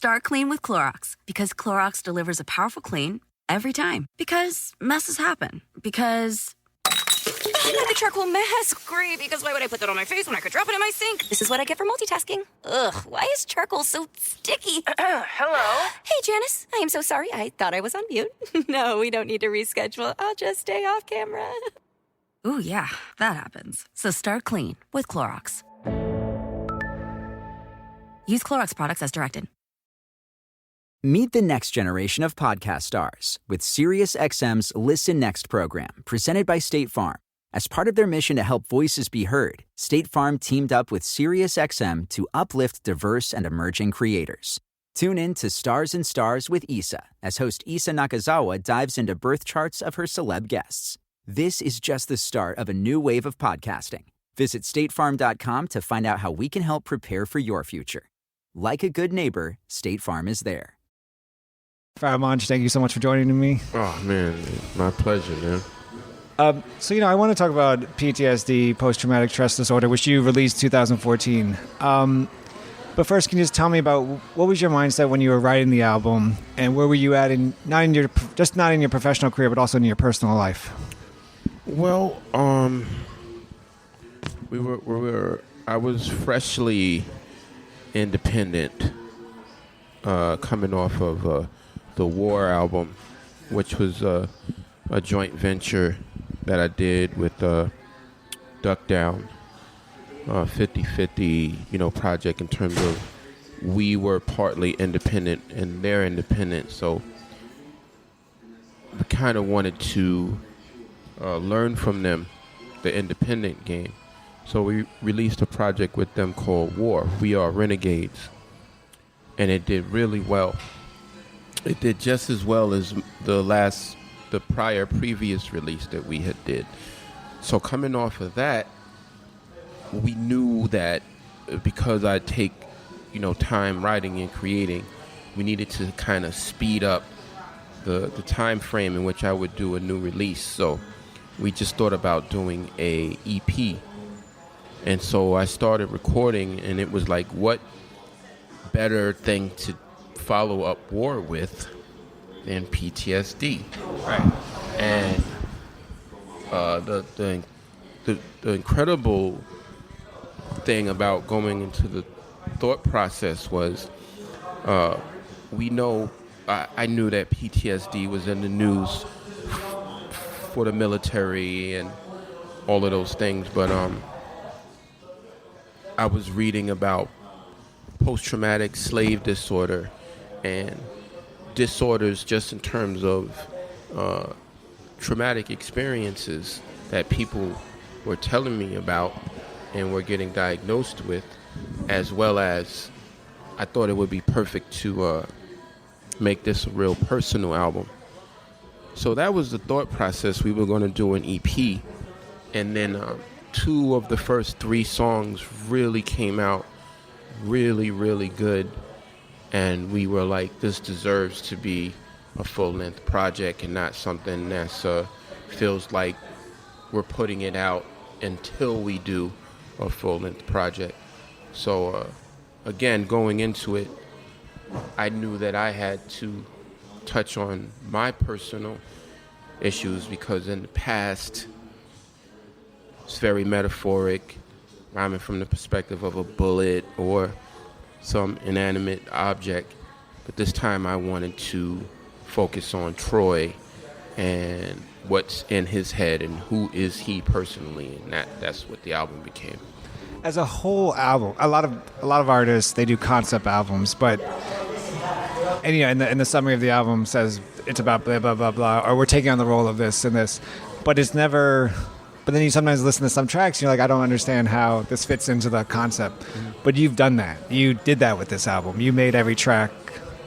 Start clean with Clorox, because Clorox delivers a powerful clean every time. Because messes happen. Because I need the charcoal mask. Great, because why would I put that on my face when I could drop it in my sink? This is what I get for multitasking. Ugh, why is charcoal so sticky? Hello? Hey, Janice. I am so sorry. I thought I was on mute. No, we don't need to reschedule. I'll just stay off camera. Ooh, yeah, that happens. So start clean with Clorox. Use Clorox products as directed. Meet the next generation of podcast stars with SiriusXM's Listen Next program, presented by State Farm. As part of their mission to help voices be heard, State Farm teamed up with SiriusXM to uplift diverse and emerging creators. Tune in to Stars and Stars with Issa, as host Issa Nakazawa dives into birth charts of her celeb guests. This is just the start of a new wave of podcasting. Visit statefarm.com to find out how we can help prepare for your future. Like a good neighbor, State Farm is there. Pharoahe, Monch, thank you so much for joining me. Oh, man, my pleasure, man. I want to talk about PTSD, post-traumatic stress disorder, which you released 2014. But first, can you just tell me about what was your mindset when you were writing the album, and where were you at not in your professional career, but also in your personal life? Well, I was freshly independent, coming off of the War album, which was a joint venture that I did with Duck Down, 50-50, project in terms of we were partly independent and they're independent. So we kind of wanted to learn from them, the independent game. So we released a project with them called War, We Are Renegades. And it did really well. It did just as well as the previous release that we had did. So coming off of that, we knew that because I take, time writing and creating, we needed to kind of speed up the time frame in which I would do a new release. So we just thought about doing a EP. And so I started recording, and it was like, what better thing to follow up War with than PTSD? Right. And the incredible thing about going into the thought process was, I knew that PTSD was in the news for the military and all of those things, but I was reading about post-traumatic slave disorder and disorders just in terms of traumatic experiences that people were telling me about and were getting diagnosed with, as well as I thought it would be perfect to make this a real personal album. So that was the thought process. We were going to do an EP, and then two of the first three songs really came out really, really good, and we were like, this deserves to be a full-length project and not something that feels like we're putting it out until we do a full-length project. So again, going into it, I knew that I had to touch on my personal issues, because in the past it's very metaphoric, rhyming from the perspective of a bullet or some inanimate object. But this time I wanted to focus on Troy and what's in his head and who is he personally, and that's what the album became. As a whole album, a lot of artists, they do concept albums, but in the summary of the album says it's about blah blah blah blah, or we're taking on the role of this and this, but it's never. But then you sometimes listen to some tracks and you're like, I don't understand how this fits into the concept. Mm-hmm. But you've done that. You did that with this album. You made every track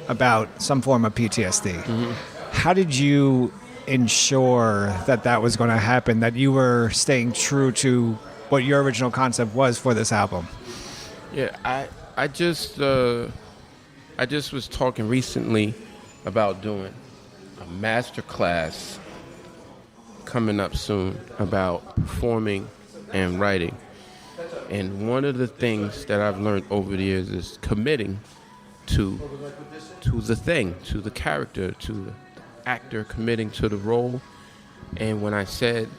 about some form of PTSD. Mm-hmm. How did you ensure that was going to happen, that you were staying true to what your original concept was for this album? Yeah, I just was talking recently about doing a master class coming up soon about performing and writing. And one of the things that I've learned over the years is committing to the thing, to the character, to the actor committing to the role. And when I said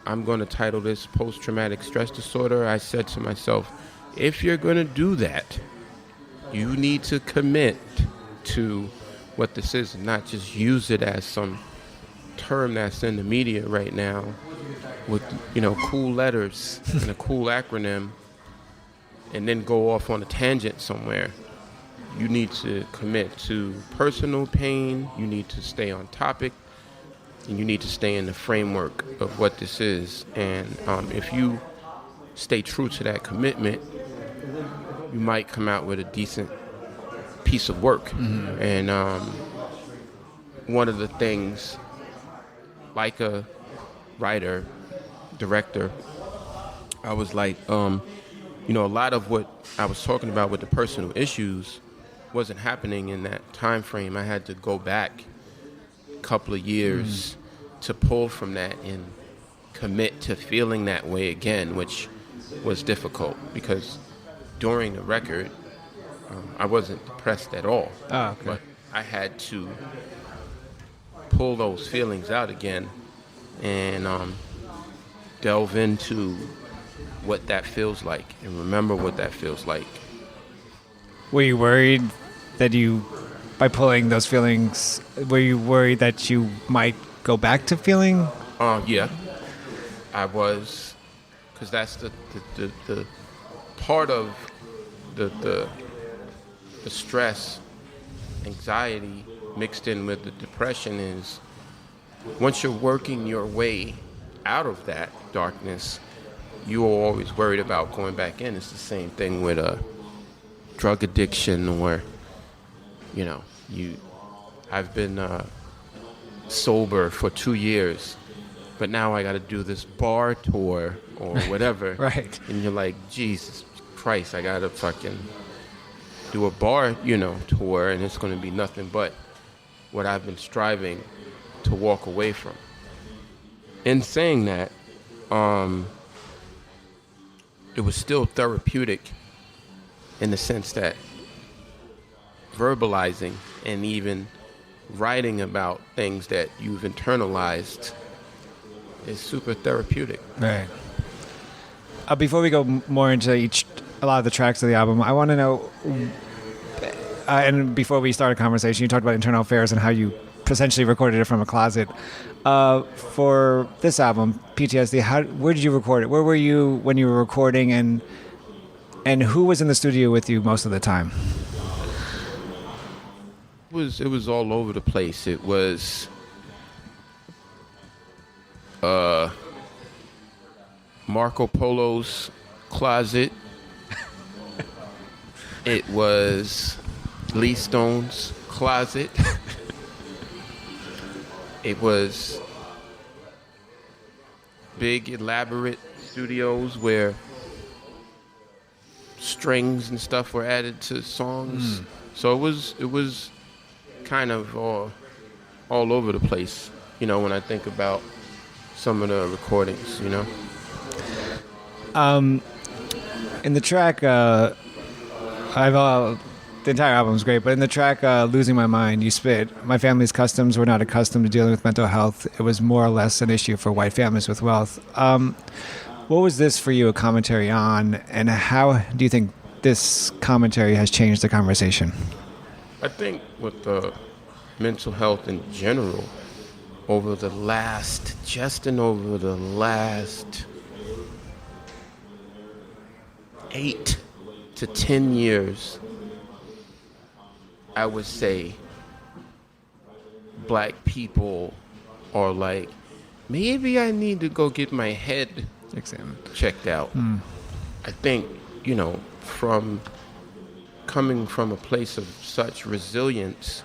I'm going to title this Post-Traumatic Stress Disorder, I said to myself, if you're going to do that, you need to commit to what this is, and not just use it as some term that's in the media right now with, cool letters and a cool acronym, and then go off on a tangent somewhere. You need to commit to personal pain. You need to stay on topic, and you need to stay in the framework of what this is. And if you stay true to that commitment, you might come out with a decent piece of work. Mm-hmm. And one of the things, like a writer, director, I was like, a lot of what I was talking about with the personal issues wasn't happening in that time frame. I had to go back a couple of years to pull from that and commit to feeling that way again, which was difficult because during the record, I wasn't depressed at all. Oh, okay. But I had to pull those feelings out again and delve into what that feels like and remember what that feels like. Were you worried that by pulling those feelings, were you worried that you might go back to feeling? Yeah, I was, because that's the part of the stress, anxiety mixed in with the depression is once you're working your way out of that darkness, you are always worried about going back in. It's the same thing with a drug addiction or, I've been sober for 2 years, but now I got to do this bar tour or whatever. Right. And you're like, Jesus Christ, I got to fucking do a bar, tour, and it's going to be nothing but what I've been striving to walk away from. In saying that, it was still therapeutic in the sense that verbalizing and even writing about things that you've internalized is super therapeutic. Right. Before we go more into a lot of the tracks of the album, I want to know, and before we start a conversation, you talked about internal affairs and how you essentially recorded it from a closet. For this album, PTSD, where did you record it? Where were you when you were recording, and who was in the studio with you most of the time? It was all over the place. It was Marco Polo's closet. It was Lee Stone's closet. It was big, elaborate studios where strings and stuff were added to songs. So it was kind of all over the place, when I think about some of the recordings, In the track, the entire album is great, but in the track Losing My Mind, you spit, my family's customs were not accustomed to dealing with mental health. It was more or less an issue for white families with wealth. What was this for you a commentary on, and how do you think this commentary has changed the conversation? I think with the mental health in general, over the last 8 to 10 years, I would say black people are like, maybe I need to go get my head checked out. I think, from coming from a place of such resilience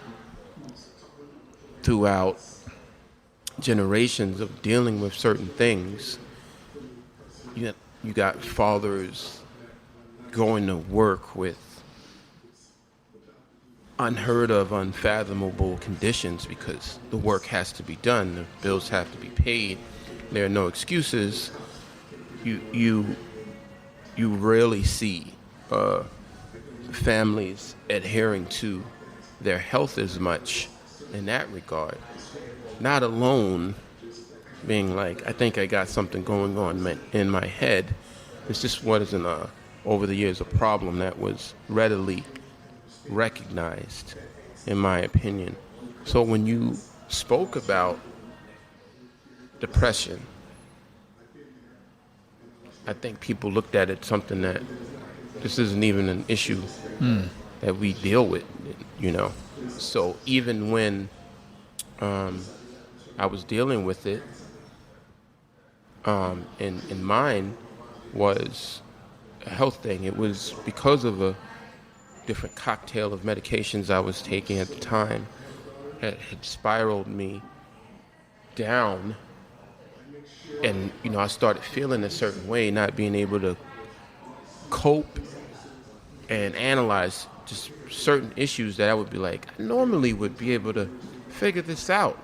throughout generations of dealing with certain things, you got fathers going to work with unheard of, unfathomable conditions because the work has to be done, the bills have to be paid, there are no excuses. You rarely see families adhering to their health as much in that regard. Not alone being like, I think I got something going on in my head. It's just wasn't over the years a problem that was readily recognized, in my opinion. So when you spoke about depression, I think people looked at it something that this isn't even an issue that we deal with, you know. So even when I was dealing with it, and mine was a health thing. It was because of a different cocktail of medications I was taking at the time that had spiraled me down. And, you know, I started feeling a certain way, not being able to cope and analyze just certain issues that I would be like, I normally would be able to figure this out.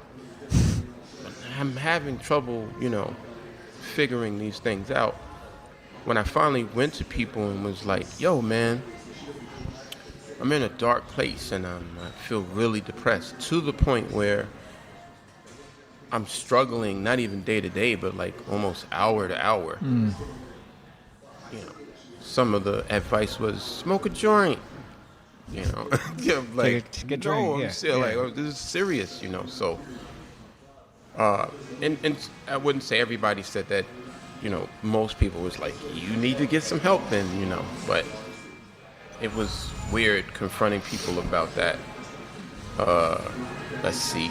I'm having trouble, you know, figuring these things out. When I finally went to people and was like, yo, man, I'm in a dark place and I feel really depressed, to the point where I'm struggling, not even day to day, but like almost hour to hour. You know, some of the advice was smoke a joint. You know, like, get no, drink, I'm yeah. still like, oh, this is serious, you know. So, and I wouldn't say everybody said that. You know, most people was like, you need to get some help then, you know. But it was weird confronting people about that. Let's see.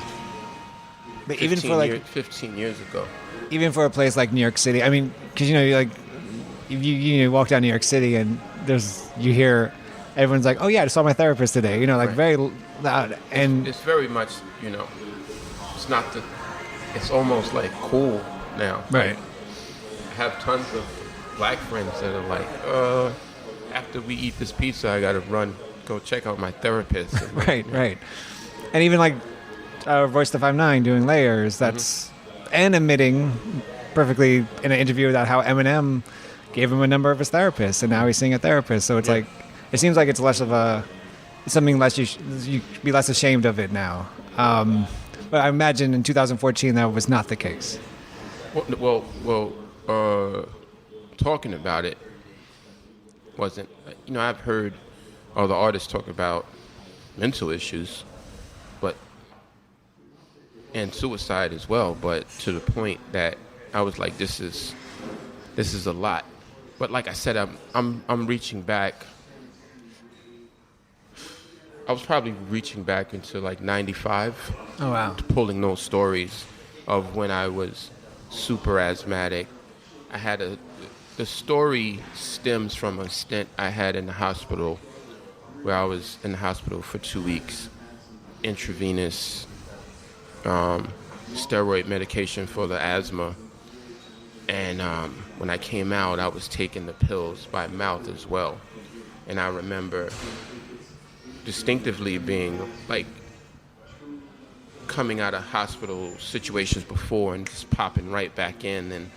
But even for like 15 years ago. Even for a place like New York City, I mean, because you know, you like, if you walk down New York City and you hear everyone's like, oh yeah, I saw my therapist today, you know, like very loud, and it's very much, you know, it's almost like cool now. Right. I have tons of black friends that are like, after we eat this pizza, I gotta go check out my therapist. Right. And even like Voice to 5'9" doing Layers, that's and admitting perfectly in an interview about how Eminem gave him a number of his therapists, and now he's seeing a therapist. So it's like, it seems like it's less of something less you be less ashamed of it now. But I imagine in 2014 that was not the case. Well, talking about it wasn't, you know, I've heard other artists talk about mental issues, and suicide as well, but to the point that I was like, this is a lot. But like I said, I'm reaching back. I was probably reaching back into like 95. Oh wow. Pulling those stories of when I was super asthmatic. The story stems from a stint I had in the hospital, where I was in the hospital for 2 weeks, intravenous steroid medication for the asthma. And when I came out, I was taking the pills by mouth as well. And I remember distinctively being like coming out of hospital situations before and just popping right back in and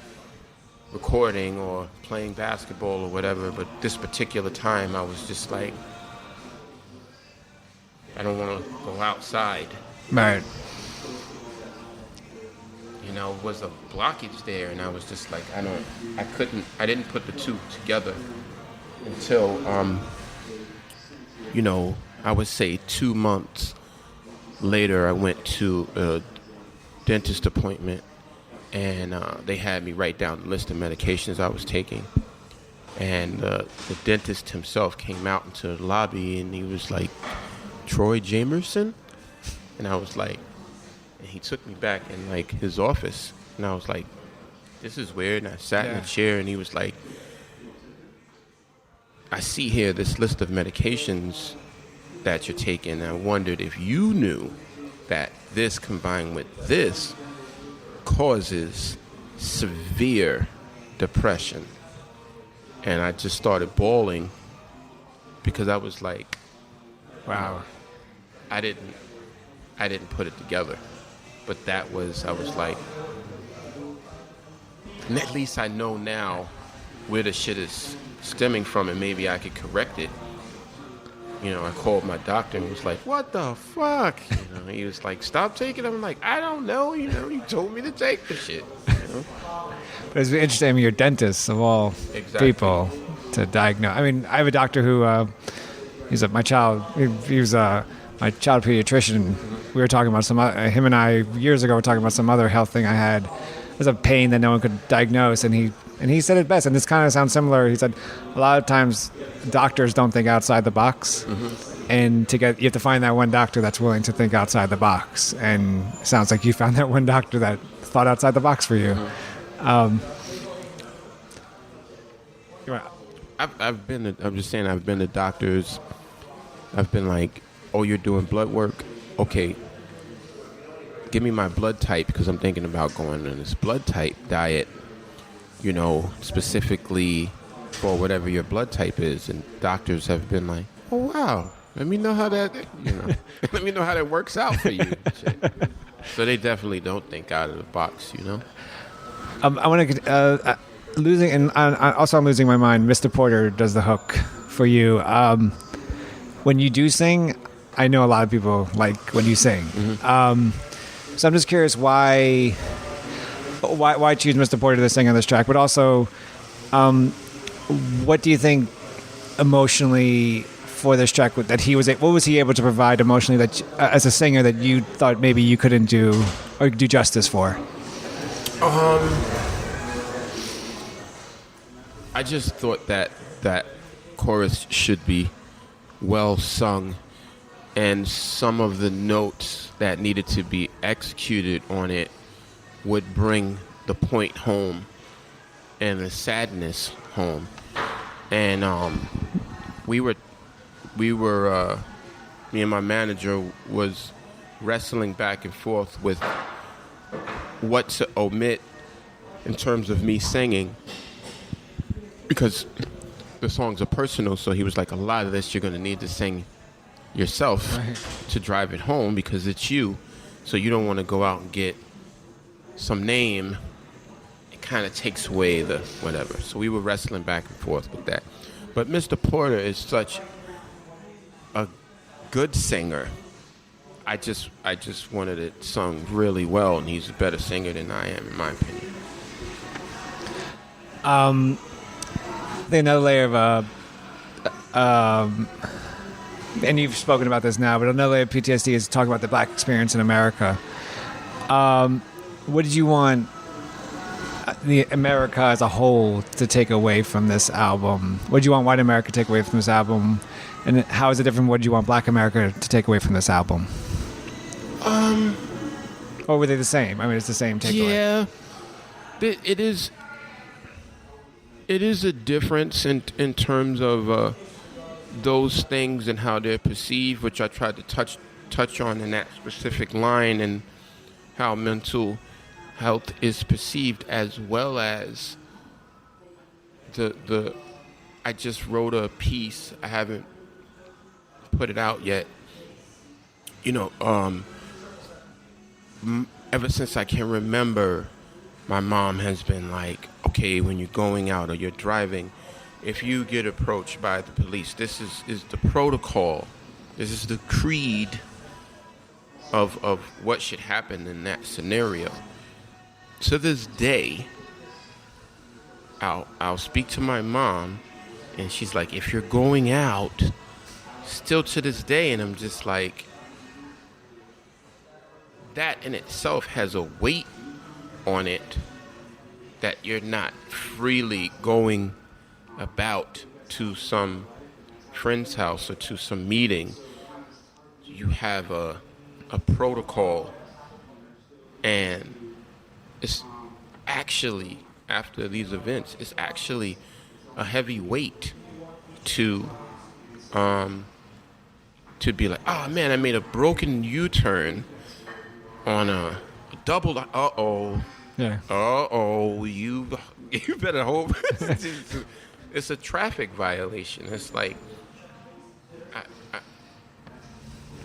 recording or playing basketball or whatever. But this particular time, I was just like, I don't want to go outside. Right. You know, was a blockage there, and I was just like, I didn't put the two together until, you know, I would say 2 months later, I went to a dentist appointment, and they had me write down the list of medications I was taking. And the dentist himself came out into the lobby, and he was like, Troy Jamerson? And I was like, and he took me back in like his office, and I was like, this is weird. And I sat in a chair, and he was like, I see here this list of medications that you're taking. I wondered if you knew that this combined with this causes severe depression. And I just started bawling because I was like, wow, I didn't put it together. But I was like, and at least I know now where the shit is stemming from, and maybe I could correct it. I called my doctor and was like, what the fuck? He was like, stop taking them. I'm like, I don't know. You told me to take the shit. But it's interesting. I mean, you're dentists of all people to diagnose. I mean, I have a doctor who, my child pediatrician. We were talking about him and I years ago were talking about some other health thing I had. It was a pain that no one could diagnose, and he said it best, and this kind of sounds similar. He said a lot of times doctors don't think outside the box, and you have to find that one doctor that's willing to think outside the box, and it sounds like you found that one doctor that thought outside the box for you. I'm just saying, I've been to doctors. I've been like, oh, you're doing blood work? Okay, give me my blood type, because I'm thinking about going on this blood type diet, specifically for whatever your blood type is. And doctors have been like, oh, wow, let me know how that, let me know how that works out for you. Shit. So they definitely don't think out of the box, I want to, I'm losing my mind. Mr. Porter does the hook for you. When you do sing, I know a lot of people like when you sing. So I'm just curious why choose Mr. Porter to sing on this track, but also, what do you think emotionally for this track what was he able to provide emotionally that as a singer that you thought maybe you couldn't do or do justice for? I just thought that chorus should be well sung, and some of the notes that needed to be executed on it would bring the point home and the sadness home. And we were me and my manager was wrestling back and forth with what to omit in terms of me singing, because the songs are personal. So he was like, a lot of this you're going to need to sing yourself to drive it home, because it's you. So you don't want to go out and get some name. It kind of takes away the whatever. So we were wrestling back and forth with that. But Mr. Porter is such a good singer. I just wanted it sung really well, and he's a better singer than I am, in my opinion. Another layer of and you've spoken about this now, but another layer of PTSD is talking about the black experience in America. What did you want the America as a whole to take away from this album? What did you want white America to take away from this album? And how is it different? What did you want black America to take away from this album? Or were they the same? I mean, it's the same takeaway. Yeah. It is a difference in terms of those things and how they're perceived, which I tried to touch on in that specific line, and how mental health is perceived, as well as the I just wrote a piece. I haven't put it out yet. Ever since I can remember, my mom has been like, okay, when you're going out or you're driving, if you get approached by the police, this is the protocol. This is the creed of what should happen in that scenario. To this day, I'll speak to my mom, and she's like, if you're going out, still to this day, and I'm just like, that in itself has a weight on it, that you're not freely going about to some friend's house or to some meeting. You have a protocol, and it's actually, after these events, it's actually a heavy weight to be like, oh man, I made a broken U-turn on a double. Yeah. You better hope. It's a traffic violation. It's like,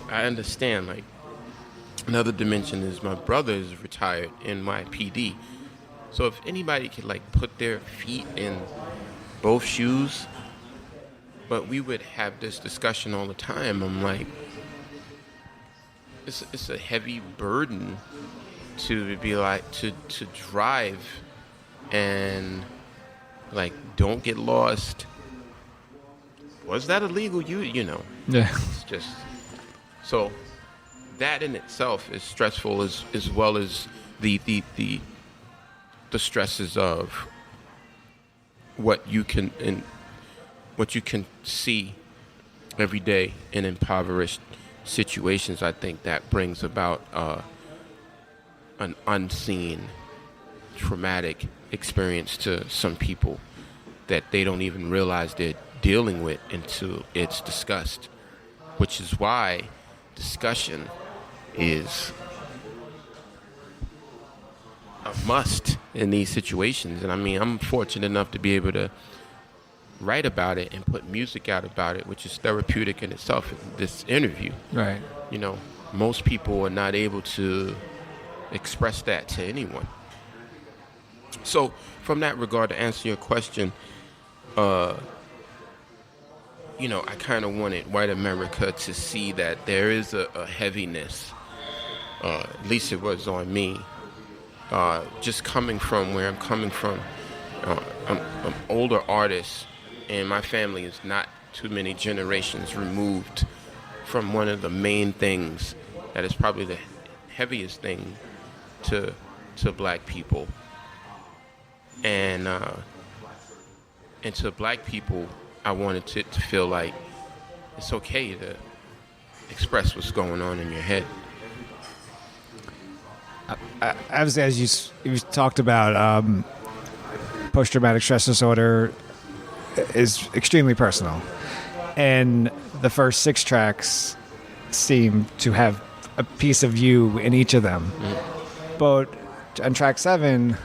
I understand. Like, another dimension is my brother is retired in my PD. So if anybody could like put their feet in both shoes, But we would have this discussion all the time. I'm like, it's a heavy burden to be like, to drive and like, don't get lost. Was that illegal? You know. Yeah. It's just, so that in itself is stressful as well as the stresses of what you can see every day in impoverished situations. I think that brings about an unseen traumatic experience to some people that they don't even realize they're dealing with until it's discussed, which is why discussion is a must in these situations. And I mean, I'm fortunate enough to be able to write about it and put music out about it, which is therapeutic in itself. This interview, Right. you know, most people are not able to express that to anyone. So from that regard, to answer your question, you know, I kind of wanted white America to see that there is a heaviness, at least it was on me, just coming from where I'm coming from. I'm an older artist, and my family is not too many generations removed from one of the main things that is probably the heaviest thing to black people. And to black people, I wanted it to feel like it's okay to express what's going on in your head. As you talked about, post-traumatic stress disorder is extremely personal, and the first 6 tracks seem to have a piece of you in each of them. But on track 7,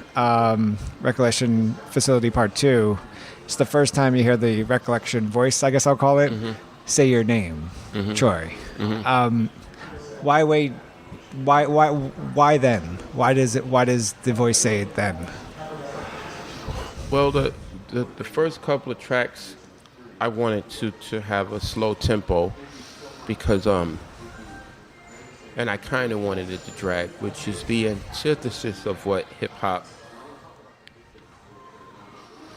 Recollection Facility Part 2, it's the first time you hear the recollection voice, I guess I'll call it, say your name, Troy. Why wait? Why then? Why does the voice say it then? Well, the first couple of tracks, I wanted to have a slow tempo because and I kind of wanted it to drag, which is the antithesis of what hip hop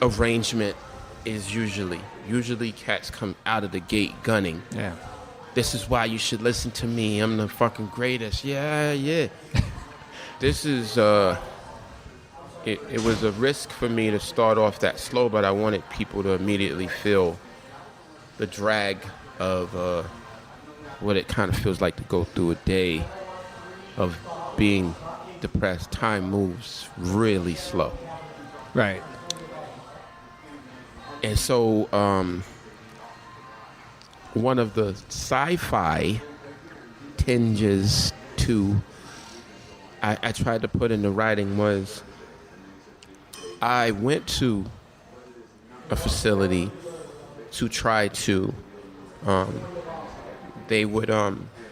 arrangement is usually. Usually cats come out of the gate gunning. Yeah. This is why you should listen to me. I'm the fucking greatest. Yeah. This is, it was a risk for me to start off that slow, but I wanted people to immediately feel the drag of what it kind of feels like to go through a day of being depressed. Time moves really slow. Right. And so one of the sci-fi tinges to I tried to put in the writing was I went to a facility to try to they would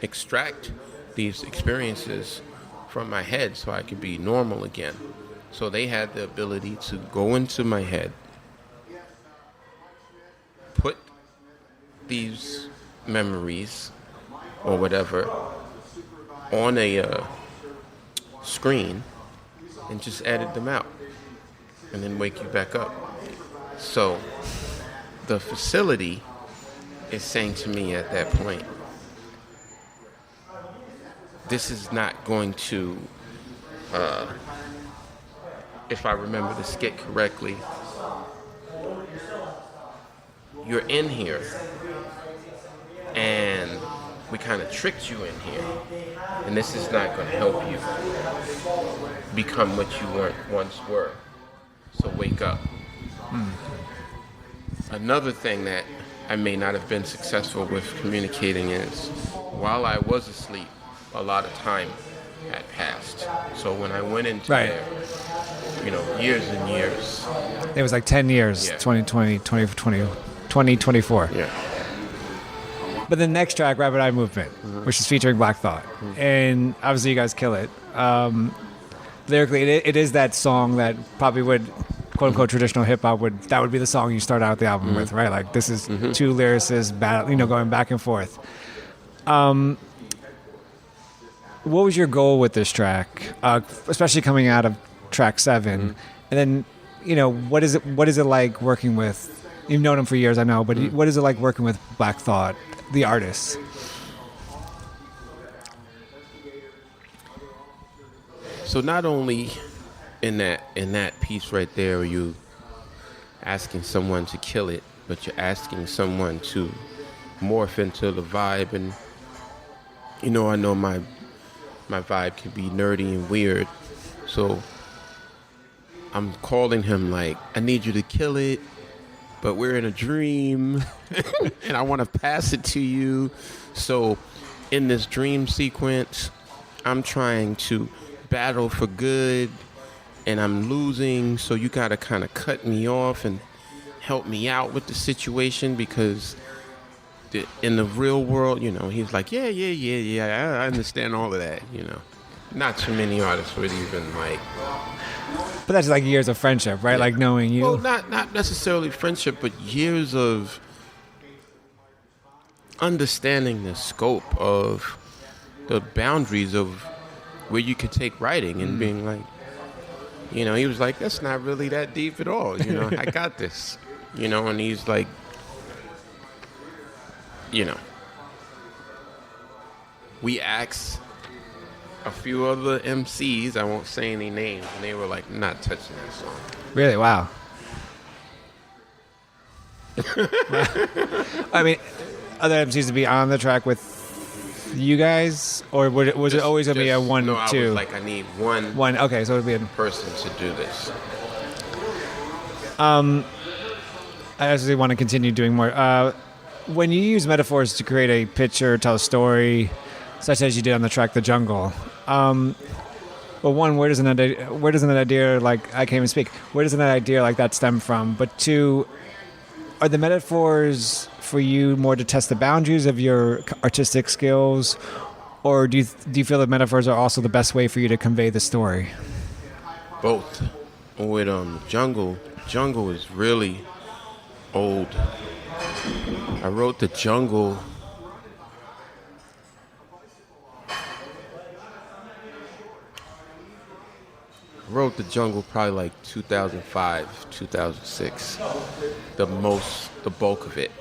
extract these experiences from my head so I could be normal again. So they had the ability to go into my head, put these memories or whatever on a screen and just edit them out and then wake you back up. So the facility is saying to me at that point, this is not going to, if I remember the skit correctly, you're in here and we kind of tricked you in here, and this is not going to help you become what you once were. So wake up. Another thing that I may not have been successful with communicating is while I was asleep, a lot of time had passed. So when I went into there, years and years. It was like 10 years, Yeah. 2020, 2020, 2024. Yeah. But the next track, Rapid Eye Movement, which is featuring Black Thought. And obviously you guys kill it. Lyrically, it is that song that probably would quote unquote traditional hip hop, that would be the song you start out the album with, right? Like this is two lyricists going back and forth. What was your goal with this track, especially coming out of track 7? And then, what is it like working with? You've known him for years, I know, but what is it like working with Black Thought, the artist? So not only in that piece right there, are you asking someone to kill it, but you're asking someone to morph into the vibe. And I know my vibe can be nerdy and weird, so I'm calling him like, I need you to kill it, but we're in a dream and I want to pass it to you. So in this dream sequence, I'm trying to battle for good and I'm losing, so you gotta kind of cut me off and help me out with the situation, because in the real world, he's like, yeah, I understand all of that. Not too many artists would even like. But that's like years of friendship, right? Yeah. Like knowing you. Well, not necessarily friendship, but years of understanding the scope of the boundaries of where you could take writing, and being like, he was like, that's not really that deep at all. I got this, and he's like, we asked a few other MCs, I won't say any names, and they were like, not touching that song. Really? Wow. I mean, other MCs to be on the track with you guys, or was it always gonna be a 1-2? No, I was like, I need one. Okay, so it'd be a person to do this. I actually want to continue doing more. When you use metaphors to create a picture, tell a story, such as you did on the track "The Jungle," well, one, where does an idea like I can't even speak? Where does an idea like that stem from? But two, are the metaphors for you more to test the boundaries of your artistic skills, or do you feel that metaphors are also the best way for you to convey the story? Both. With Jungle is really old. I wrote The Jungle probably like 2005, 2006. The bulk of it.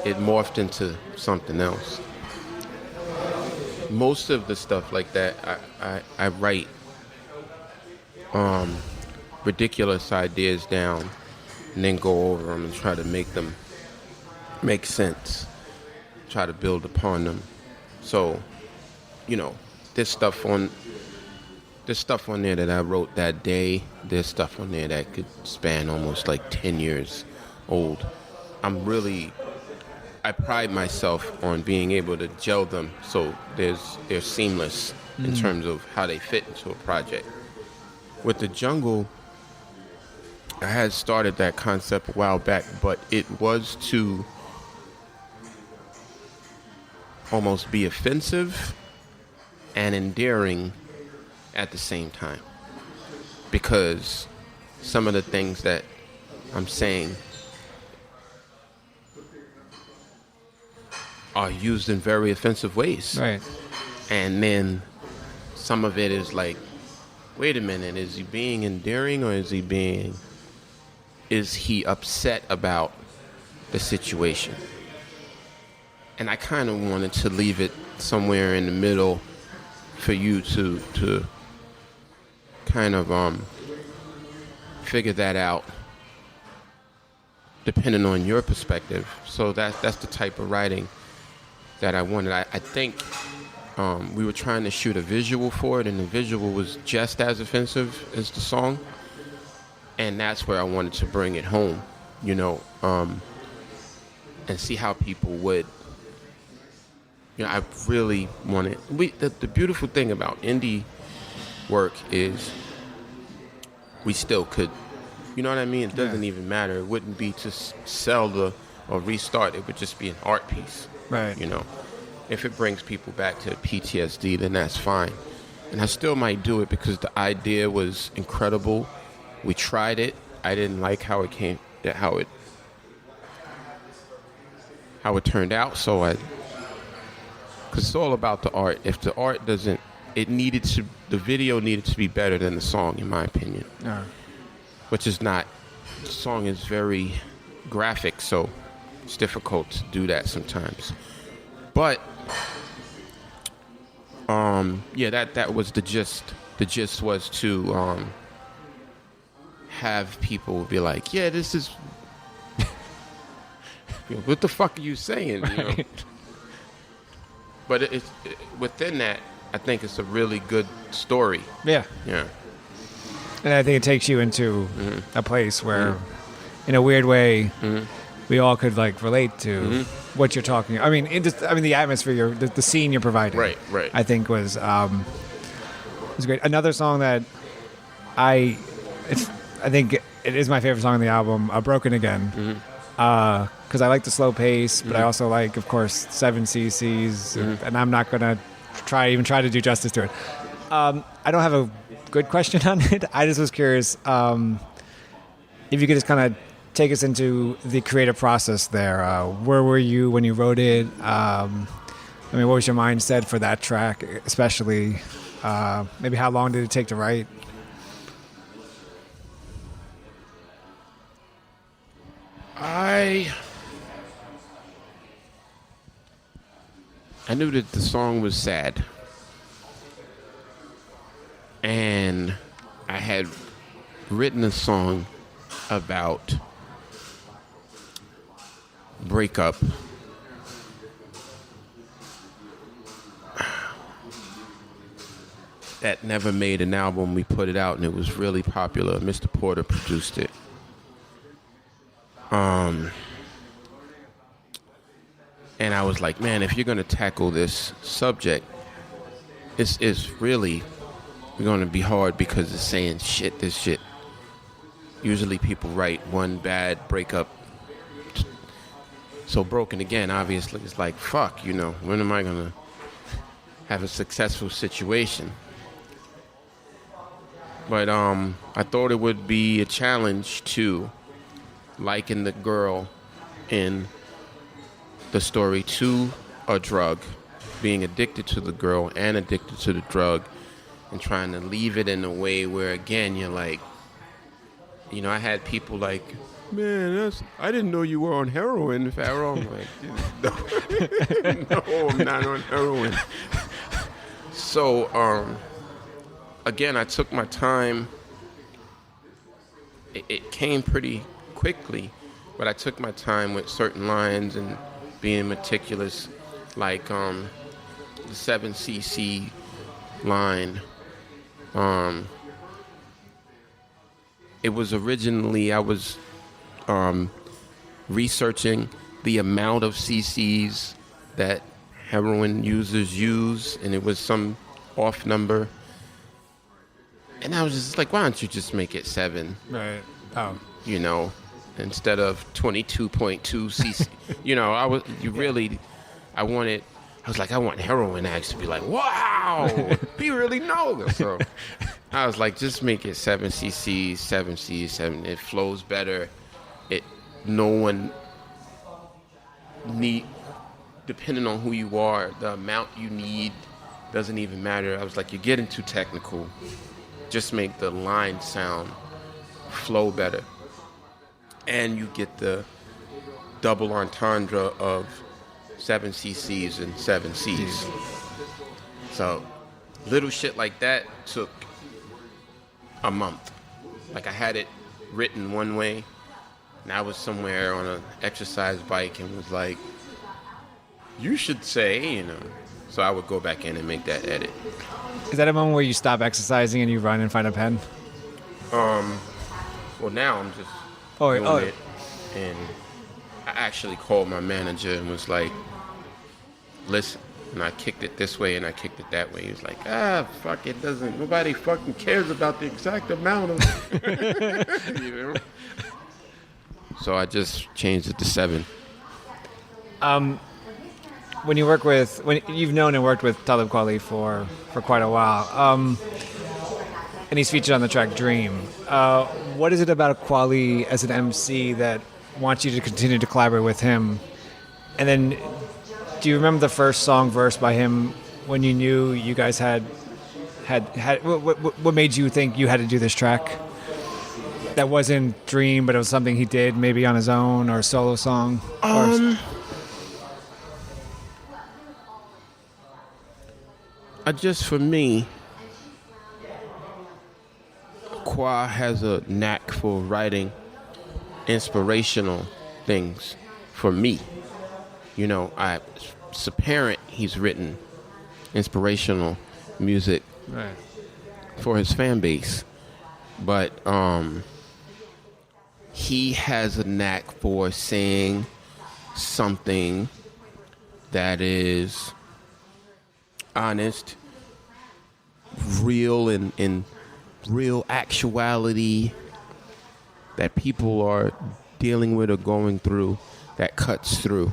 It morphed into something else. Most of the stuff like that, I write ridiculous ideas down and then go over them and try to make them make sense. Try to build upon them. So, there's stuff on there that I wrote that day. There's stuff on there that could span almost like 10 years old. I pride myself on being able to gel them so they're seamless in terms of how they fit into a project. With The Jungle, I had started that concept a while back, but it was to almost be offensive and endearing at the same time, because some of the things that I'm saying are used in very offensive ways. Right. And then some of it is like, wait a minute, is he being endearing, or is he upset about the situation? And I kind of wanted to leave it somewhere in the middle for you to kind of figure that out depending on your perspective. So that's the type of writing that I wanted. I think we were trying to shoot a visual for it, and the visual was just as offensive as the song. And that's where I wanted to bring it home, and see how people would. I really wanted. The beautiful thing about indie work is we still could, you know what I mean? It doesn't even matter. It wouldn't be to sell or restart. It would just be an art piece. Right. If it brings people back to PTSD, then that's fine. And I still might do it because the idea was incredible We tried it. I didn't like how it turned out. So because it's all about the art. If the art doesn't, the video needed to be better than the song, in my opinion. Which is not. The song is very graphic, so it's difficult to do that sometimes. But that was the gist. The gist was to have people be like, yeah, this is what the fuck are you saying? You know? But within that, I think it's a really good story. Yeah. And I think it takes you into a place where, in a weird way, we all could like relate to what you're talking. I mean, the atmosphere, the scene you're providing. Right. I think was great. Another song that I think it is my favorite song on the album, "Broken Again," because I like the slow pace, but I also like, of course, 7ccs, and I'm not gonna try to do justice to it. I don't have a good question on it. I just was curious if you could just kind of take us into the creative process there. Where were you when you wrote it? What was your mindset for that track, especially? Maybe how long did it take to write? I knew that the song was sad. And I had written a song about breakup. That never made an album. We put it out and it was really popular. Mr. Porter produced it. And I was like, man, if you're going to tackle this subject, it's really going to be hard because it's saying this shit. Usually people write one bad breakup. So Broken Again, obviously, it's like, fuck, when am I going to have a successful situation? But I thought it would be a challenge to liken the girl in the story to a drug, being addicted to the girl and addicted to the drug, and trying to leave it in a way where, again, you're like, I had people like, man, I didn't know you were on heroin, Pharoahe. I'm like, no, I'm not on heroin. So, again, I took my time. It came pretty quickly, but I took my time with certain lines and being meticulous, like the 7cc line. It was originally, I was researching the amount of cc's that heroin users use, and it was some off number. And I was just like, why don't you just make it 7? Right. Oh. Instead of 22.2 cc. I want heroin addicts to be like, wow, he really knows. So I was like, just make it 7cc, 7c, 7. It flows better. No one depending on who you are, the amount you need doesn't even matter. I was like, you're getting too technical. Just make the line sound flow better. And you get the double entendre of 7cc's and 7c's. So little shit like that took a month. Like I had it written one way, and I was somewhere on an exercise bike and was like, you should say, So I would go back in and make that edit. Is that a moment where you stop exercising and you run and find a pen? Well, now I'm just doing it. And I actually called my manager and was like, listen. And I kicked it this way and I kicked it that way. He was like, fuck, it doesn't, nobody fucking cares about the exact amount of, So I just changed it to 7. When you've known and worked with Talib Kweli for quite a while, and he's featured on the track Dream. What is it about Kweli as an MC that wants you to continue to collaborate with him? And then, do you remember the first song verse by him when you knew you guys had what made you think you had to do this track? That wasn't Dream, but it was something he did maybe on his own or a solo song? For me, Kwa has a knack for writing inspirational things for me. You know, it's apparent he's written inspirational music for his fan base, but he has a knack for saying something that is honest, real, and in real actuality that people are dealing with or going through, that cuts through,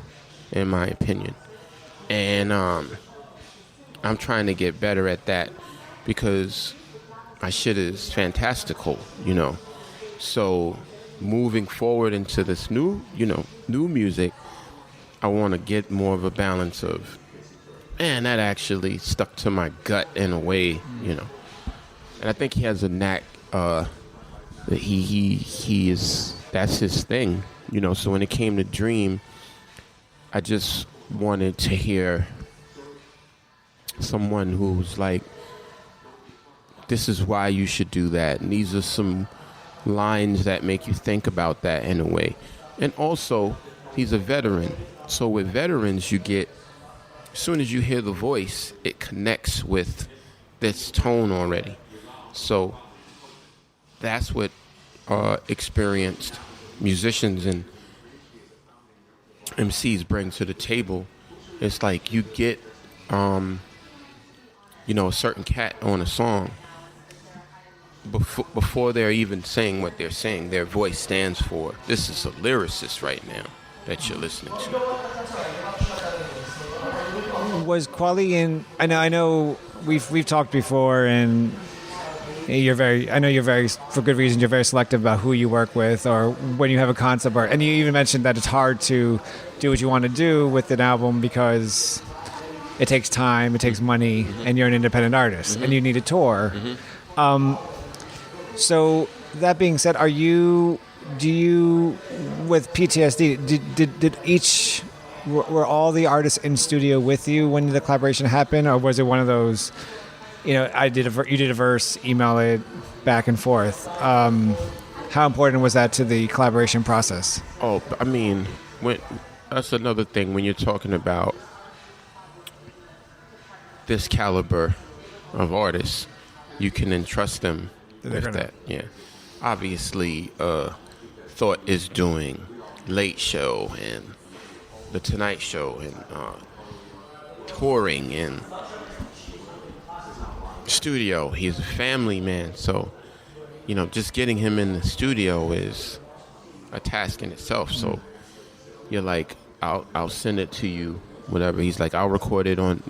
in my opinion. And I'm trying to get better at that because my shit is fantastical, you know. So moving forward into this new music, I want to get more of a balance of, man, that actually stuck to my gut in a way, you know. And I think he has a knack that he is, that's his thing, you know. So when it came to Dream, I just wanted to hear someone who's like, this is why you should do that. And these are some lines that make you think about that in a way. And also, he's a veteran. So with veterans, you get, as soon as you hear the voice, it connects with this tone already. So that's what experienced musicians and MCs bring to the table. It's like you get, a certain cat on a song. Before they're even saying what they're saying, their voice stands for, this is a lyricist right now that you're listening to. Was Kweli in? I know we've talked before, and you're very for good reason. You're very selective about who you work with, or when you have a concept art. And you even mentioned that it's hard to do what you want to do with an album because it takes time, it takes money, and you're an independent artist, and you need a tour. So that being said, do you with PTSD? Did each were all the artists in studio with you when the collaboration happened, or was it one of those? You know, you did a verse, email it back and forth. How important was that to the collaboration process? Oh, I mean, that's another thing when you're talking about this caliber of artists, you can entrust them with that. Yeah, obviously, Thought is doing Late Show and The Tonight Show and touring and studio. He's a family man, so just getting him in the studio is a task in itself. So you're like, I'll send it to you, whatever. He's like, I'll record it on,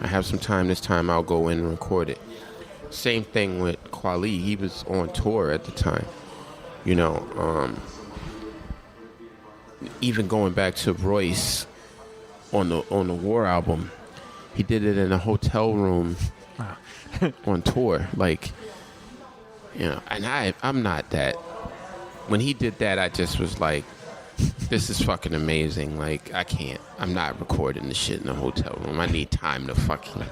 I have some time this time, I'll go in and record it. Same thing with Kweli. He was on tour at the time, even going back to Royce on the War album, he did it in a hotel room on tour, and I'm not that. When he did that, I just was like, this is fucking amazing. Like, I'm not recording this shit in a hotel room. I need time to fucking,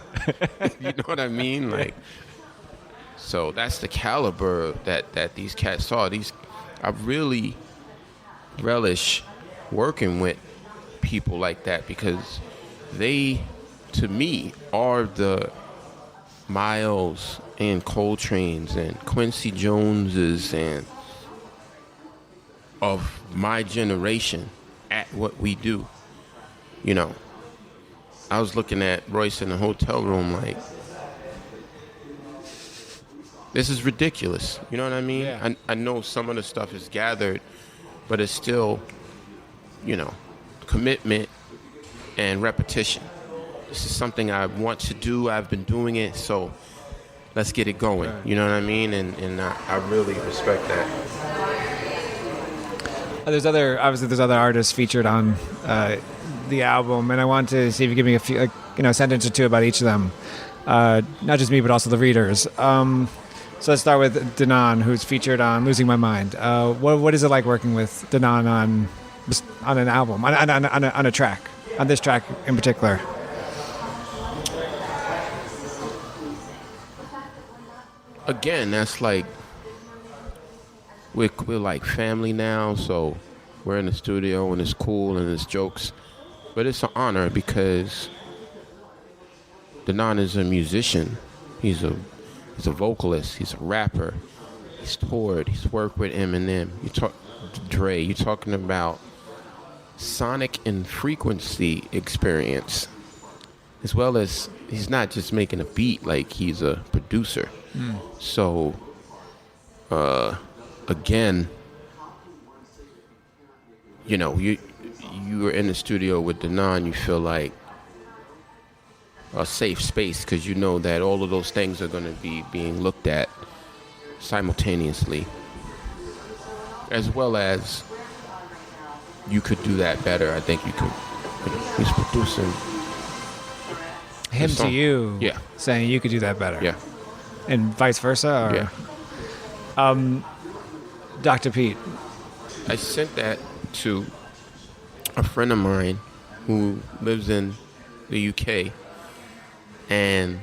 you know what I mean? Like, so that's the caliber that these cats saw. I really relish working with people like that because they, to me, are the Miles and Coltrane's and Quincy Joneses and of my generation at what we do. I was looking at Royce in the hotel room like, this is ridiculous. You know what I mean? Yeah. I know some of the stuff is gathered, but it's still, commitment and repetition. This is something I want to do. I've been doing it. So let's get it going. You know what I mean? And I really respect that. There's other artists featured on the album, and I want to see if you give me a few, a sentence or two about each of them. Not just me, but also the readers. So let's start with Danan, who's featured on "Losing My Mind." What is it like working with Danan on an album, on a track, on this track in particular? Again, that's like we're like family now, so we're in the studio and it's cool and it's jokes, but it's an honor because Danan is a musician. He's a vocalist. He's a rapper. He's toured. He's worked with Eminem. You talk Dre. You're talking about sonic and frequency experience, as well as he's not just making a beat. Like, he's a producer. So, again, you were in the studio with Danan. You feel like a safe space because you know that all of those things are going to be being looked at simultaneously, as well as you could do that better. I think you could. He's producing Him to you, yeah, saying you could do that better, yeah, and vice versa. Or, yeah. Dr. Pete. I sent that to a friend of mine who lives in the UK. And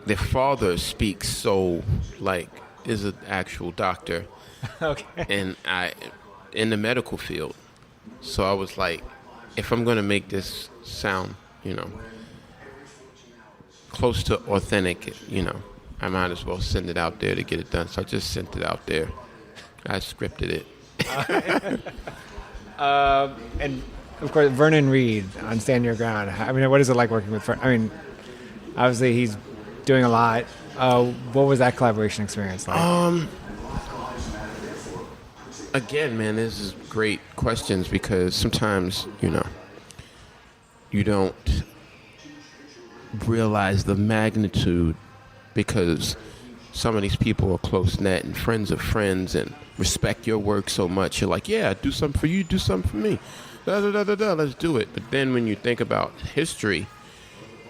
their father speaks is an actual doctor. Okay. And in the medical field. So I was like, if I'm going to make this sound, close to authentic, I might as well send it out there to get it done. So I just sent it out there. I scripted it. And of course, Vernon Reid on Stand Your Ground. I mean, what is it like working with Vernon? I mean, obviously he's doing a lot. What was that collaboration experience like? Again, man, this is great questions because sometimes, you don't realize the magnitude because some of these people are close-knit and friends of friends and respect your work so much. You're like, yeah, do something for you, do something for me. Let's do it. But then when you think about history,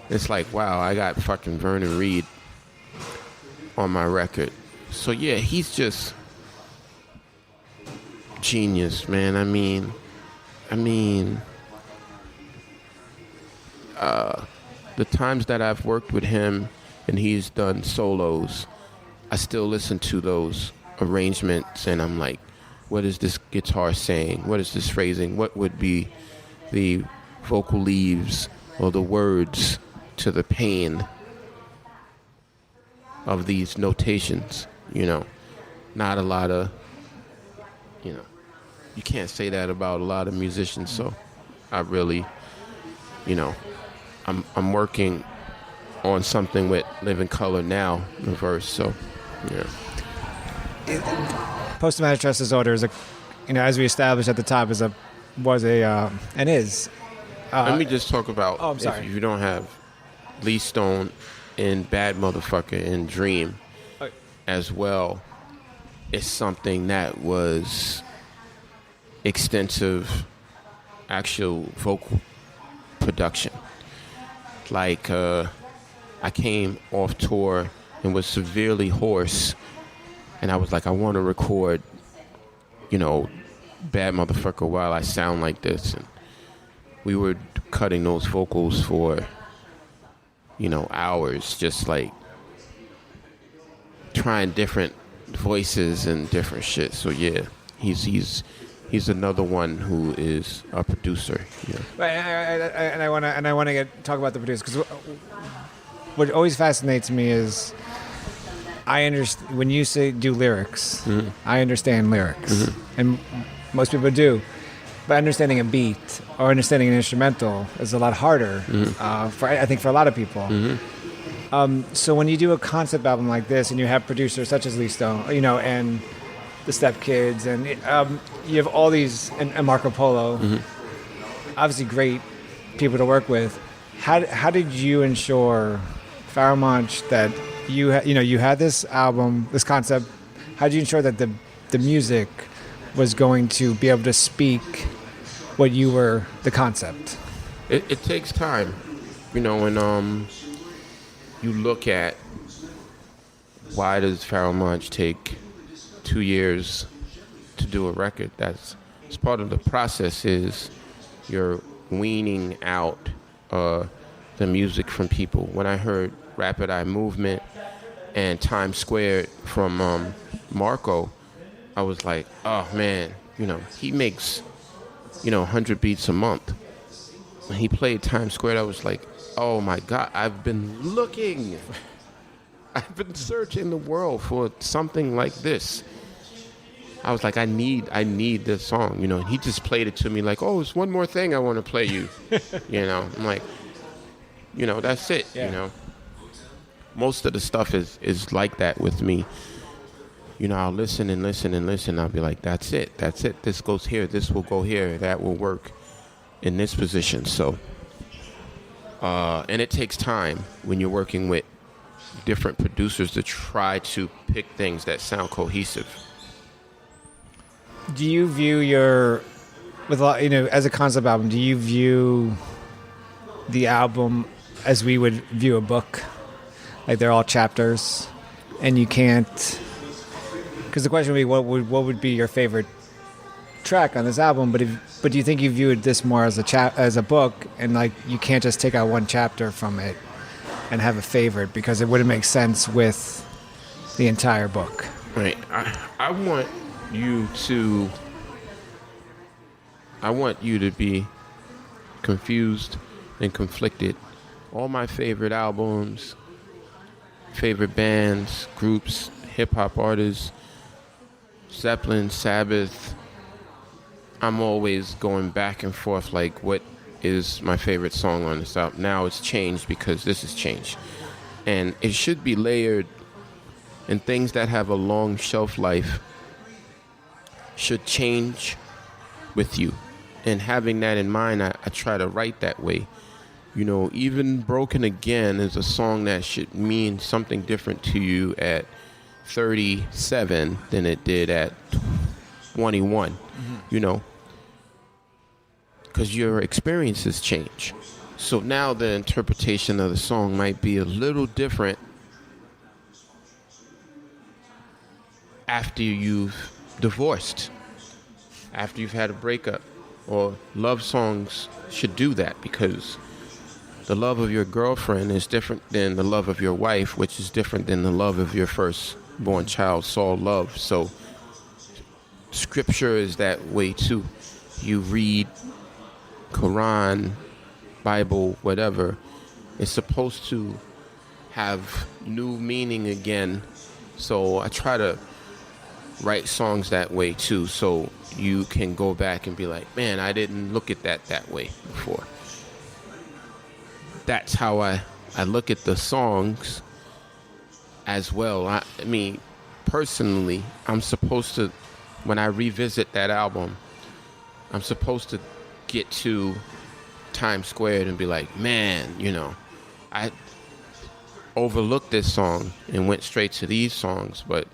it's like, wow, I got fucking Vernon Reid on my record. So yeah, he's just genius, man. I mean, the times that I've worked with him and he's done solos, I still listen to those arrangements and I'm like, what is this guitar saying? What is this phrasing? What would be the vocal leaves or the words to the pain of these notations? Not a lot of, you can't say that about a lot of musicians. So I really, I'm working on something with Living Color now, the verse. So, yeah. Post-traumatic stress disorder is as we established at the top, is. Let me just talk about. Oh, I'm sorry. If you don't have Lee Stone and Bad Motherfucker and Dream, as well, it's something that was extensive, actual vocal production. Like I came off tour and was severely hoarse. And I was like, I want to record, Bad Motherfucker while I sound like this. And we were cutting those vocals for, hours, just like trying different voices and different shit. So yeah, he's another one who is a producer. Yeah. Right, and I want to talk about the producer because what always fascinates me is. I understand when you say do lyrics. Mm-hmm. I understand lyrics, mm-hmm. and most people do. But understanding a beat or understanding an instrumental is a lot harder. Mm-hmm. I think for a lot of people. Mm-hmm. So when you do a concept album like this, and you have producers such as Lee Stone, and the Step Kids, and you have all these, and Marco Polo, mm-hmm. obviously great people to work with. How did you ensure Pharoahe Monch, that you had this album, this concept. How did you ensure that the music was going to be able to speak what you were, the concept? It takes time, when you look at why does Pharoahe Monch take 2 years to do a record. That's part of the process. Is you're weaning out the music from people. When I heard Rapid Eye Movement and Times Squared from Marco, I was like, oh man, he makes 100 beats a month. When he played Times Squared, I was like, oh my God, I've been searching the world for something like this. I was like, I need this song, and he just played it to me like, oh, it's one more thing I want to play you. I'm like, that's it. Yeah. Most of the stuff is like that with me. I'll listen and listen and listen. I'll be like, that's it. This goes here. This will go here. That will work in this position. So, and it takes time when you're working with different producers to try to pick things that sound cohesive. Do you view as a concept album, do you view the album as we would view a book? Like they're all chapters, and you can't... Because the question would be, what would be your favorite track on this album? But do you think you view this more as a book, and like you can't just take out one chapter from it and have a favorite, because it wouldn't make sense with the entire book? Right. I want you to be confused and conflicted. All my favorite albums, favorite bands, groups, hip-hop artists, Zeppelin, Sabbath, I'm always going back and forth like, what is my favorite song on this album? Now it's changed because this has changed. And it should be layered, and things that have a long shelf life should change with you. And having that in mind, I try to write that way. Even Broken Again is a song that should mean something different to you at 37 than it did at 21, because your experiences change. So now the interpretation of the song might be a little different after you've divorced, after you've had a breakup. Or love songs should do that, because the love of your girlfriend is different than the love of your wife, which is different than the love of your firstborn child, Saul Love. So scripture is that way too. You read Quran, Bible, whatever, it's supposed to have new meaning again. So I try to write songs that way too, so you can go back and be like, man, I didn't look at that way before. That's how I look at the songs as well. I mean, personally, I'm supposed to, when I revisit that album, I'm supposed to get to Times Squared and be like, man, I overlooked this song and went straight to these songs, but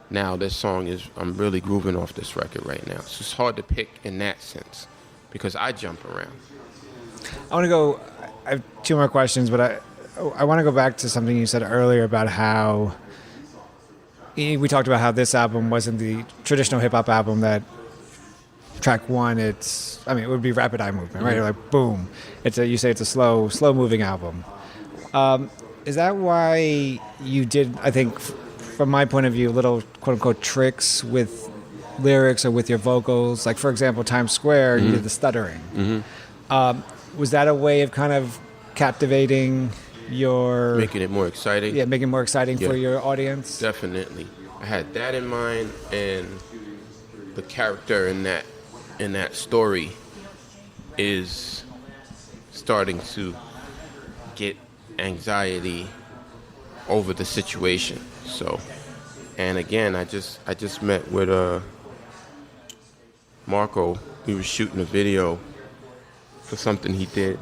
now this song I'm really grooving off this record right now. So it's hard to pick in that sense, because I jump around. I have two more questions, but I want to go back to something you said earlier about how we talked about how this album wasn't the traditional hip-hop album that track one, it would be Rapid Eye Movement, right? Mm-hmm. Like, boom. You say it's a slow moving album. Is that why you did, I think, from my point of view, little quote-unquote tricks with lyrics or with your vocals? Like, for example, Times Square, you did the stuttering. Mm-hmm. Was that a way of kind of captivating your... Making it more exciting? Yeah, making it more exciting for your audience? Definitely. I had that in mind, and the character in that story is starting to get anxiety over the situation. So, and again, I just met with Marco. We were shooting a video for something he did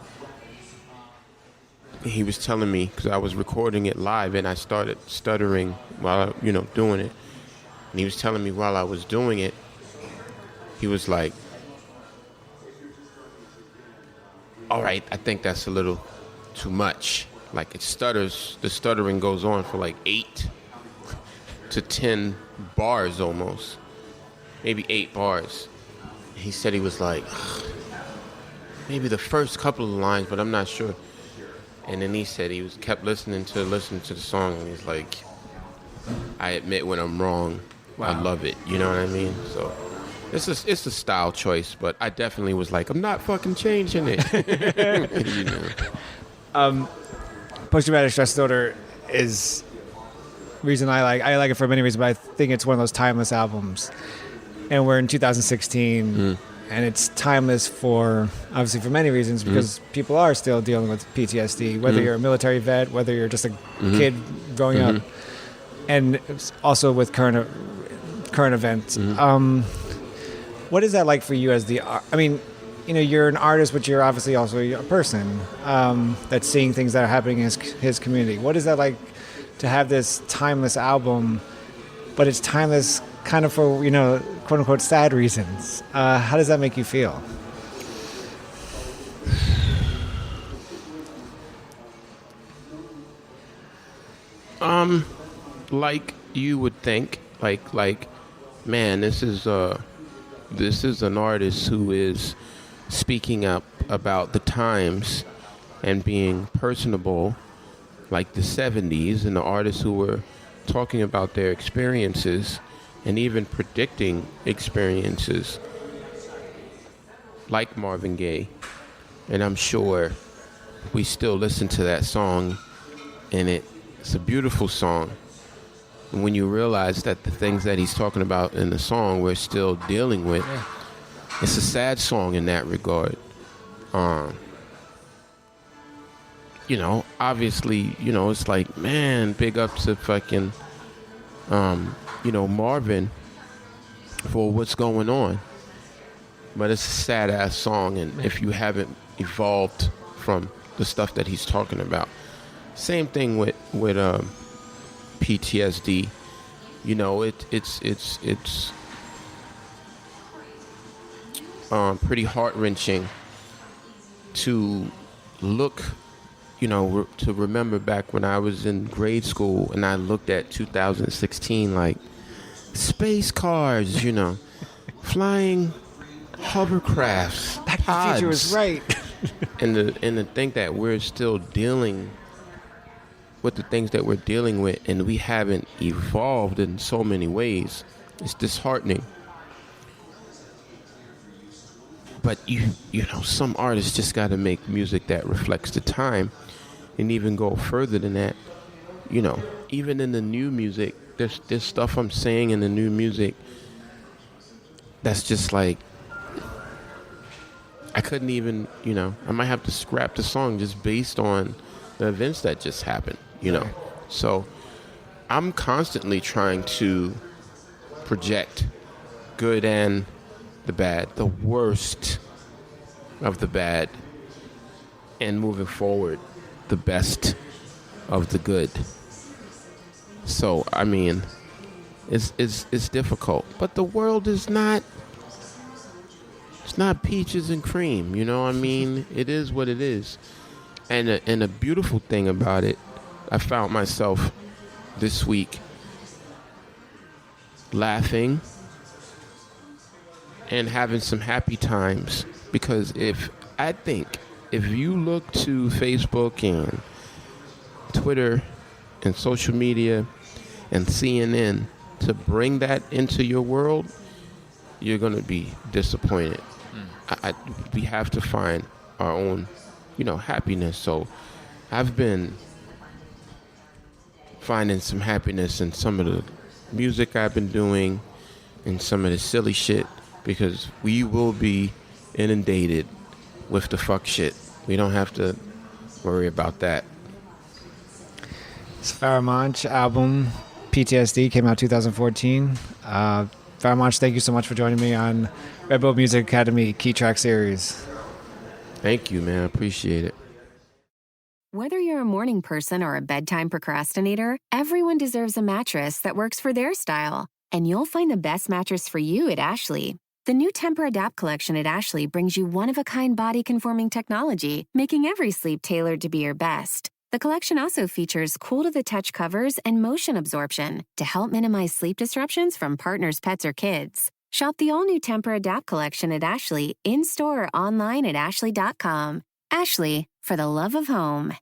he was telling me, because I was recording it live and I started stuttering while, doing it. And he was telling me while I was doing it, he was like, all right, I think that's a little too much. Like it stutters, the stuttering goes on for like 8 to 10 bars almost. Maybe 8 bars. He said he was like, maybe the first couple of lines, but I'm not sure. And then he said he kept listening to the song, and he's like, I admit when I'm wrong. Wow. I love it. You know what I mean? So it's a style choice, but I definitely was like, I'm not fucking changing it. You know. Post-traumatic stress disorder is reason I like it for many reasons, but I think it's one of those timeless albums. And we're in 2016, and it's timeless for obviously for many reasons, because people are still dealing with PTSD, whether you're a military vet, whether you're just a kid growing up, and also with current events. What is that like for you as you're an artist, but you're obviously also a person that's seeing things that are happening in his community. What is that like to have this timeless album, but it's timeless kind of for, quote unquote, sad reasons? How does that make you feel? Like you would think, like, man, this is an artist who is speaking up about the times and being personable, like the 70s, and the artists who were talking about their experiences and even predicting experiences, like Marvin Gaye. And I'm sure we still listen to that song, and it's a beautiful song. And when you realize that the things that he's talking about in the song we're still dealing with, it's a sad song in that regard. Obviously, it's like, man, big up to fucking, Marvin for what's going on. But it's a sad ass song, and if you haven't evolved from the stuff that he's talking about. Same thing with PTSD. It's pretty heart-wrenching to look, to remember back when I was in grade school and I looked at 2016 like space cars, flying hovercrafts, Back to the Future was right. and to think that we're still dealing with the things that we're dealing with, and we haven't evolved in so many ways, it's disheartening. But some artists just got to make music that reflects the time, and even go further than that. Even in the new music, there's stuff I'm saying in the new music that's just like, I couldn't even, I might have to scrap the song just based on the events that just happened, So I'm constantly trying to project good and the bad, the worst of the bad, and moving forward, the best of the good. So, it's difficult, but the world is not, it's not peaches and cream, It is what it is. And a beautiful thing about it, I found myself this week laughing and having some happy times, because if you look to Facebook and Twitter and social media and CNN to bring that into your world, you're going to be disappointed. We have to find our own, happiness. So I've been finding some happiness in some of the music I've been doing and some of the silly shit, because we will be inundated with the fuck shit. We don't have to worry about that. This Pharoahe Monch album, PTSD, came out 2014. Pharoahe Monch, thank you so much for joining me on Red Bull Music Academy Key Track Series. Thank you, man. I appreciate it. Whether you're you're a morning person or a bedtime procrastinator, everyone deserves a mattress that works for their style. And you'll find the best mattress for you at Ashley. The new Temper-Adapt collection at Ashley brings you one-of-a-kind body-conforming technology, making every sleep tailored to be your best. The collection also features cool-to-the-touch covers and motion absorption to help minimize sleep disruptions from partners, pets, or kids. Shop the all-new Temper-Adapt collection at Ashley, in-store or online at ashley.com. Ashley, for the love of home.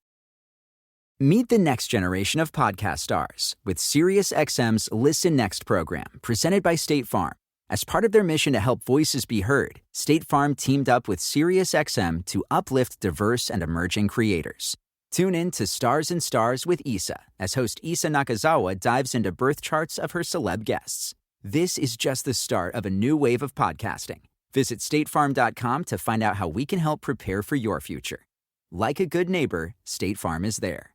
Meet the next generation of podcast stars with SiriusXM's Listen Next program, presented by State Farm. As part of their mission to help voices be heard, State Farm teamed up with SiriusXM to uplift diverse and emerging creators. Tune in to Stars and Stars with Issa, as host Issa Nakazawa dives into birth charts of her celeb guests. This is just the start of a new wave of podcasting. Visit statefarm.com to find out how we can help prepare for your future. Like a good neighbor, State Farm is there.